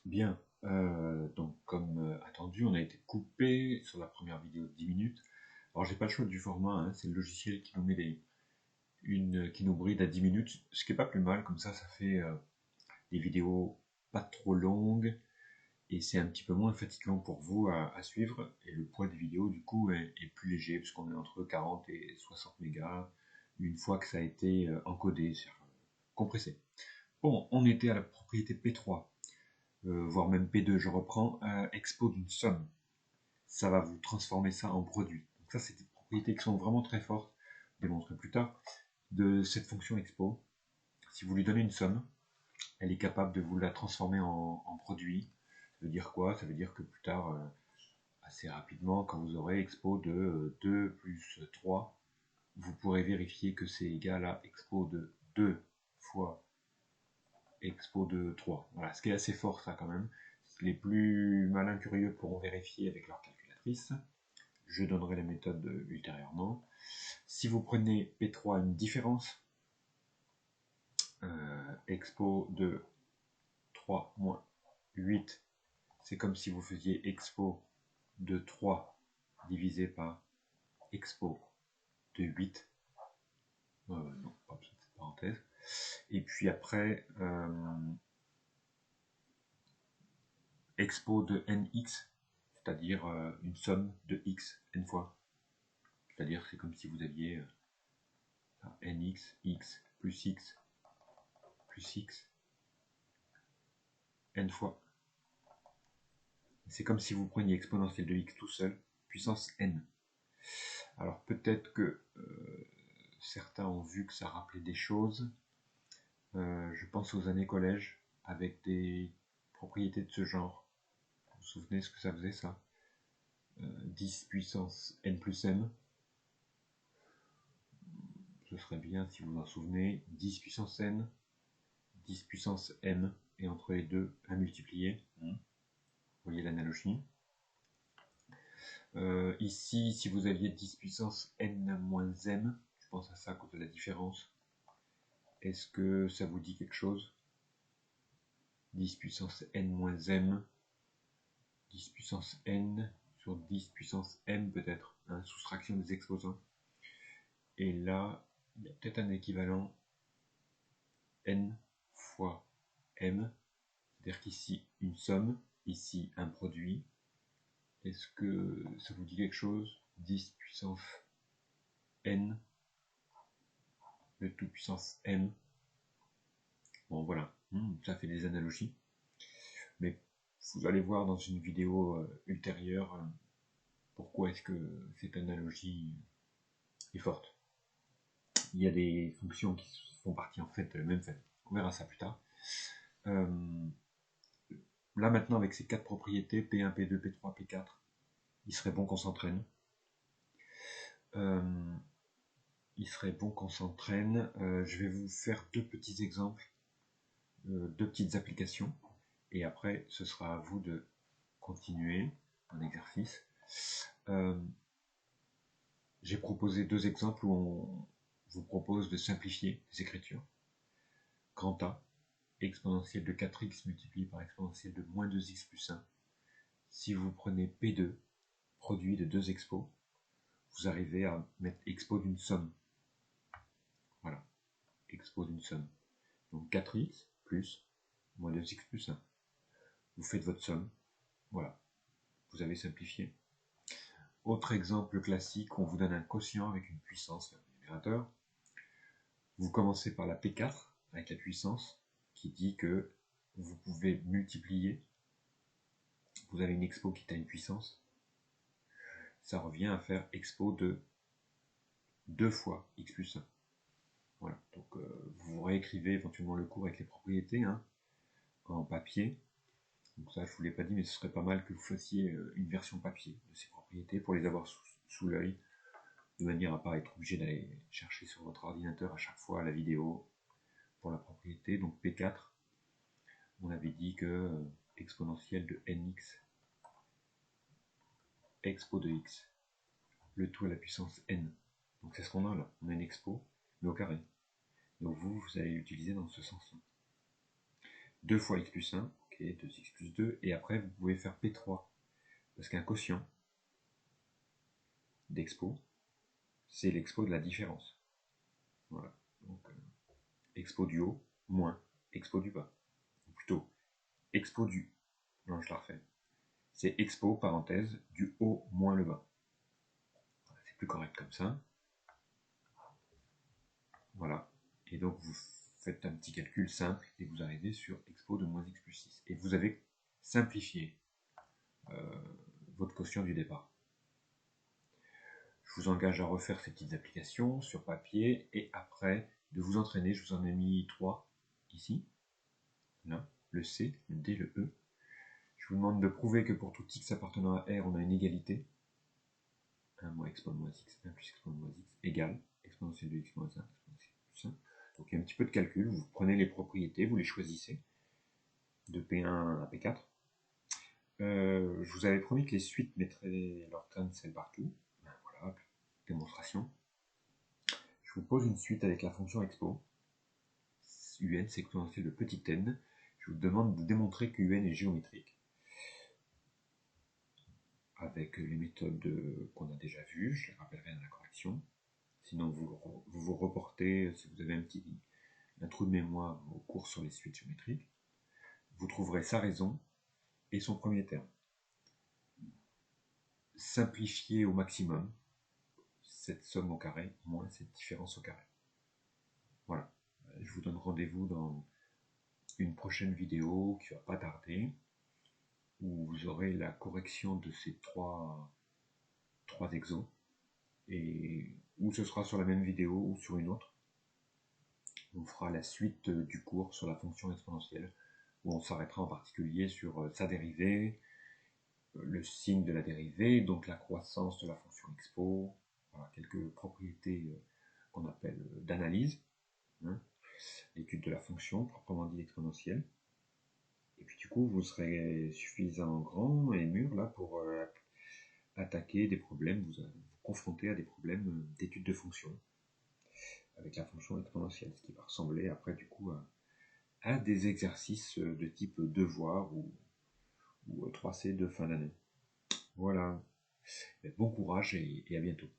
Bien, donc comme attendu, on a été coupé sur la première vidéo de 10 minutes. Alors j'ai pas le choix du format, hein, c'est le logiciel qui nous met qui nous bride à 10 minutes, ce qui est pas plus mal, comme ça fait des vidéos pas trop longues et c'est un petit peu moins fatigant pour vous à suivre. Et le poids des vidéos du coup est plus léger puisqu'on est entre 40 et 60 mégas une fois que ça a été encodé, c'est-à-dire compressé. Bon, on était à la propriété P3. Voire même P2, je reprends, expo d'une somme. Ça va vous transformer ça en produit. Donc ça, c'est des propriétés qui sont vraiment très fortes, je démontrerai plus tard, de cette fonction expo. Si vous lui donnez une somme, elle est capable de vous la transformer en produit. Ça veut dire quoi? Ça veut dire que plus tard, assez rapidement, quand vous aurez expo de 2 plus 3, vous pourrez vérifier que c'est égal à expo de 2 fois expo de 3. Voilà, ce qui est assez fort ça quand même. Les plus malins curieux pourront vérifier avec leur calculatrice. Je donnerai la méthode ultérieurement. Si vous prenez P3 une différence, expo de 3 moins 8, c'est comme si vous faisiez expo de 3 divisé par expo de 8. Non, pas besoin de cette parenthèse. Et puis après, expo de nx, c'est-à-dire une somme de x n fois. C'est-à-dire c'est comme si vous aviez nx, x plus x plus x n fois. C'est comme si vous preniez exponentielle de x tout seul, puissance n. Alors peut-être que certains ont vu que ça rappelait des choses. Je pense aux années collège, avec des propriétés de ce genre. Vous vous souvenez ce que ça faisait ça 10 puissance n plus m. Ce serait bien si vous vous en souvenez. 10 puissance n, 10 puissance m, et entre les deux, à multiplier. Vous voyez l'analogie. Ici, si vous aviez 10 puissance n moins m, je pense à ça à cause de la différence. Est-ce que ça vous dit quelque chose? 10 puissance n moins m, 10 puissance n sur 10 puissance m peut-être, hein, soustraction des exposants. Et là, il y a peut-être un équivalent n fois m, c'est-à-dire qu'ici une somme, ici un produit. Est-ce que ça vous dit quelque chose? 10 puissance n, le tout puissance m. Bon voilà, ça fait des analogies. Mais vous allez voir dans une vidéo ultérieure pourquoi est-ce que cette analogie est forte. Il y a des fonctions qui font partie en fait de la même famille. On verra ça plus tard. Là maintenant avec ces quatre propriétés, P1, P2, P3, P4, il serait bon qu'on s'entraîne. Il serait bon qu'on s'entraîne. Je vais vous faire deux petits exemples, deux petites applications, et après ce sera à vous de continuer un exercice. J'ai proposé deux exemples où on vous propose de simplifier les écritures. Grand A, exponentielle de 4x multiplié par exponentielle de moins 2x plus 1. Si vous prenez P2, produit de deux expos, vous arrivez à mettre expo d'une somme. Voilà, expo d'une somme. Donc 4x plus moins 2x plus 1. Vous faites votre somme. Voilà, vous avez simplifié. Autre exemple classique, on vous donne un quotient avec une puissance, un numérateur. Vous commencez par la P4 avec la puissance qui dit que vous pouvez multiplier. Vous avez une expo qui a une puissance. Ça revient à faire expo de 2 fois x plus 1. Voilà, donc vous réécrivez éventuellement le cours avec les propriétés en papier. Donc ça, je ne vous l'ai pas dit, mais ce serait pas mal que vous fassiez une version papier de ces propriétés pour les avoir sous l'œil, de manière à ne pas être obligé d'aller chercher sur votre ordinateur à chaque fois la vidéo pour la propriété. Donc P4, on avait dit que exponentielle de nx, expo de x, le tout à la puissance n. Donc c'est ce qu'on a là, on a une expo, mais au carré. Donc vous allez l'utiliser dans ce sens-là. 2 fois x plus 1, ok. Ok, 2x plus 2, et après vous pouvez faire P3, parce qu'un quotient d'expo, c'est l'expo de la différence. Voilà, donc expo du haut moins expo du bas. Ou plutôt, expo du... Non, je la refais. C'est expo, parenthèse, du haut moins le bas. Voilà, c'est plus correct comme ça. Voilà. Et donc vous faites un petit calcul simple et vous arrivez sur expo de moins x plus 6. Et vous avez simplifié votre quotient du départ. Je vous engage à refaire ces petites applications sur papier et après de vous entraîner. Je vous en ai mis 3 ici. Là, le C, le D, le E. Je vous demande de prouver que pour tout x appartenant à R, on a une égalité. 1 moins expo de moins x, 1 plus expo de moins x égale exponentielle de x moins 1, exponentielle de plus 1. Donc il y a un petit peu de calcul. Vous prenez les propriétés, vous les choisissez de P1 à P4. Je vous avais promis que les suites mettraient leur cancel partout. Ben voilà, démonstration. Je vous pose une suite avec la fonction expo. Un, c'est exponentielle de petit n. Je vous demande de démontrer que un est géométrique. Avec les méthodes qu'on a déjà vues, je les rappellerai dans la correction. Sinon, vous reportez, si vous avez un trou de mémoire au cours sur les suites géométriques. Vous trouverez sa raison et son premier terme. Simplifiez au maximum cette somme au carré moins cette différence au carré. Voilà. Je vous donne rendez-vous dans une prochaine vidéo qui ne va pas tarder, où vous aurez la correction de ces trois exos, et où ce sera sur la même vidéo ou sur une autre. On fera la suite du cours sur la fonction exponentielle, où on s'arrêtera en particulier sur sa dérivée, le signe de la dérivée, donc la croissance de la fonction expo, voilà, quelques propriétés qu'on appelle d'analyse, hein, l'étude de la fonction, proprement dit exponentielle. Et puis du coup, vous serez suffisamment grand et mûr là pour attaquer des problèmes, vous confronter à des problèmes d'étude de fonction avec la fonction exponentielle, ce qui va ressembler après du coup à des exercices de type devoir ou 3C de fin d'année. Voilà. Bon courage et à bientôt.